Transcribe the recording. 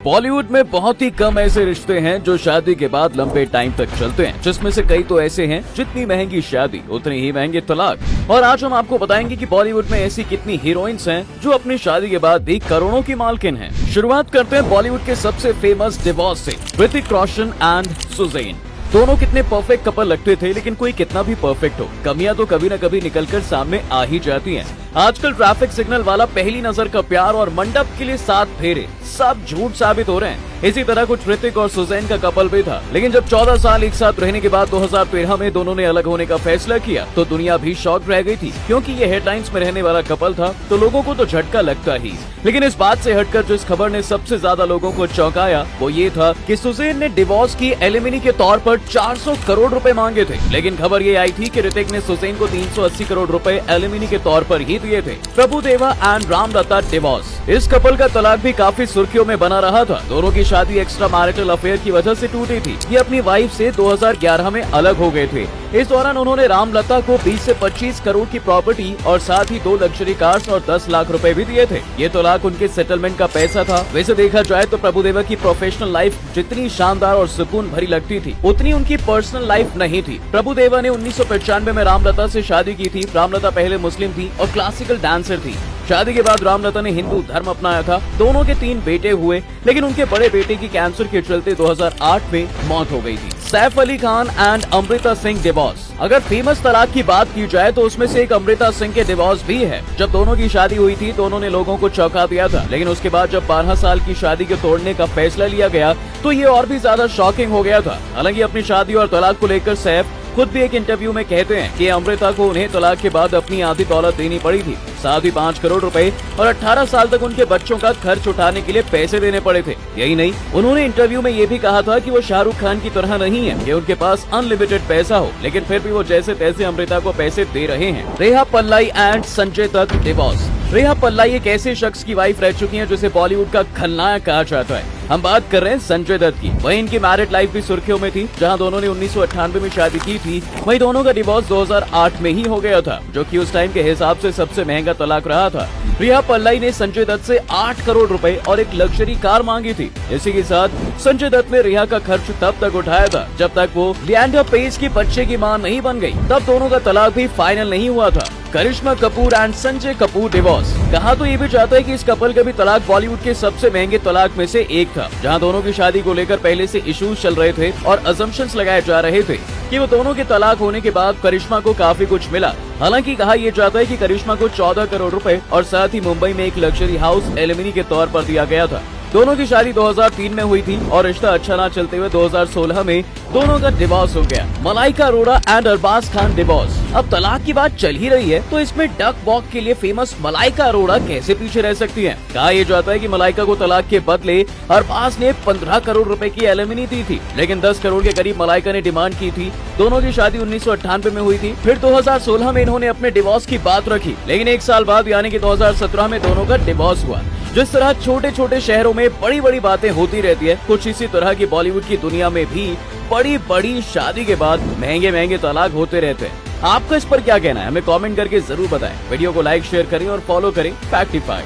बॉलीवुड में बहुत ही कम ऐसे रिश्ते हैं जो शादी के बाद लंबे टाइम तक चलते हैं, जिसमें से कई तो ऐसे हैं जितनी महंगी शादी उतनी ही महंगे तलाक। और आज हम आपको बताएंगे कि बॉलीवुड में ऐसी कितनी हीरोइंस हैं जो अपनी शादी के बाद भी करोड़ों की मालकिन हैं। शुरुआत करते हैं बॉलीवुड के सबसे फेमस डिवोर्स से, ऋतिक रोशन एंड सुजैन। दोनों कितने परफेक्ट कपल लगते थे, लेकिन कोई कितना भी परफेक्ट हो, कमियां तो कभी न कभी निकलकर सामने आ ही जाती हैं। आजकल ट्रैफिक सिग्नल वाला पहली नजर का प्यार और मंडप के लिए 7 फेरे सब झूठ साबित हो रहे हैं। इसी तरह कुछ ऋतिक और सुजैन का कपल भी था, लेकिन जब 14 साल एक साथ रहने के बाद 2013 में दोनों ने अलग होने का फैसला किया तो दुनिया भी शॉक रह गई थी, क्योंकि ये हेडलाइंस में रहने वाला कपल था तो लोगों को तो झटका लगता ही। लेकिन इस बात से हटकर जिस खबर ने सबसे ज्यादा लोगों को चौंकाया वो ये था कि सुजैन ने डिवोर्स की एलिमनी के तौर पर 400 करोड़ रुपए मांगे थे। लेकिन खबर ये आई थी कि ऋतिक ने सुजैन को 380 करोड़ रुपए एलिमनी के तौर पर ही दिए थे। Prabhudeva and Ramlala divorce. इस कपल का तलाक भी काफी सुर्खियों में बना रहा था। दोनों की शादी एक्स्ट्रा मैरिटल अफेयर की वजह से टूटी थी। ये अपनी वाइफ से 2011 में अलग हो गए थे। इस दौरान उन्होंने रामलता को 20 से 25 करोड़ की प्रॉपर्टी और साथ ही 2 लग्जरी कार्स और 10 लाख रुपए भी दिए थे। ये तलाक उनके सेटलमेंट का पैसा था। वैसे देखा जाए तो प्रभुदेवा की प्रोफेशनल लाइफ जितनी शानदार और सुकून भरी लगती थी, उतनी उनकी पर्सनल लाइफ नहीं थी। प्रभुदेवा ने 1995 में रामलता से शादी की थी। रामलता पहले मुस्लिम थी और क्लासिकल डांसर थी। शादी के बाद रामलता ने हिंदू धर्म अपनाया था। दोनों के 3 बेटे हुए, लेकिन उनके बड़े बेटे की कैंसर के चलते 2008 में मौत हो गई थी। Saif Ali Khan and Amrita Singh divorce. अगर फेमस तलाक की बात की जाए तो उसमें से एक अमृता सिंह के डिवोर्स भी है। जब दोनों की शादी हुई थी दोनों ने लोगों को चौंका दिया था, लेकिन उसके बाद जब 12 साल की शादी को तोड़ने का फैसला लिया गया तो ये और भी ज्यादा शॉकिंग हो गया था। हालांकि अपनी शादी और तलाक को लेकर सैफ खुद भी एक इंटरव्यू में कहते हैं कि अमृता को उन्हें तलाक के बाद अपनी आधी दौलत देनी पड़ी थी, साथ ही 5 करोड़ रुपए और 18 साल तक उनके बच्चों का खर्च उठाने के लिए पैसे देने पड़े थे। यही नहीं, उन्होंने इंटरव्यू में ये भी कहा था कि वो शाहरुख खान की तरह नहीं है कि उनके पास अनलिमिटेड पैसा हो, लेकिन फिर भी वो जैसे तैसे अमृता को पैसे दे रहे हैं। रेहा पल्लाई एंड संजय दत्त डिवोर्स। रेहा पल्लाई एक ऐसे शख्स की वाइफ रह चुकी हैं जिसे बॉलीवुड का खलनायक कहा जाता है। हम बात कर रहे हैं संजय दत्त की। वहीं इनकी मैरिड लाइफ भी सुर्खियों में थी। जहां दोनों ने 1998 में शादी की थी, वहीं दोनों का डिवोर्स 2008 में ही हो गया था, जो कि उस टाइम के हिसाब से सबसे महंगा तलाक रहा था। रेहा पल्लाई ने संजय दत्त से 8 करोड़ रुपए और एक लग्जरी कार मांगी थी। इसी के साथ संजय दत्त ने रेहा का खर्च तब तक उठाया था जब तक वो लिएंडर पेस की बच्चे की मां नहीं बन गई। तब दोनों का तलाक भी फाइनल नहीं हुआ था। करिश्मा कपूर एंड संजय कपूर डिवोर्स। कहा तो ये भी जाता है कि इस कपल का भी तलाक बॉलीवुड के सबसे महंगे तलाक में से एक था, जहां दोनों की शादी को लेकर पहले से इश्यूज चल रहे थे और अजम्पशंस लगाए जा रहे थे कि वो दोनों के तलाक होने के बाद करिश्मा को काफी कुछ मिला। हालांकि कहा यह जाता है कि करिश्मा को 14 करोड़ रुपए और साथ ही मुंबई में एक लग्जरी हाउस एलिमनी के तौर पर दिया गया था। दोनों की शादी 2003 में हुई थी और रिश्ता अच्छा ना चलते हुए 2016 में दोनों का डिवोर्स हो गया। Malaika Arora and Arbaaz Khan divorce. अब तलाक की बात चल ही रही है तो इसमें डक वॉक के लिए फेमस मलाइका अरोड़ा कैसे पीछे रह सकती हैं? कहा यह जाता है कि मलाइका को तलाक के बदले अरबाज ने 15 करोड़ रुपए की एलिमनी दी थी, लेकिन 10 करोड़ के करीब मलाइका ने डिमांड की थी। दोनों की शादी 1998 में हुई थी। फिर 2016 में इन्होंने अपने डिवोर्स की बात रखी, लेकिन 1 साल बाद यानी कि 2017 में दोनों का डिवोर्स हुआ। जिस तरह छोटे छोटे शहरों में बड़ी बड़ी बातें होती रहती है, कुछ इसी तरह की बॉलीवुड की दुनिया में भी बड़ी बड़ी शादी के बाद महंगे महंगे तलाक होते रहते हैं। आपका इस पर क्या कहना है? हमें कमेंट करके जरूर बताएं। वीडियो को लाइक शेयर करें और फॉलो करें फैक्टिफाई।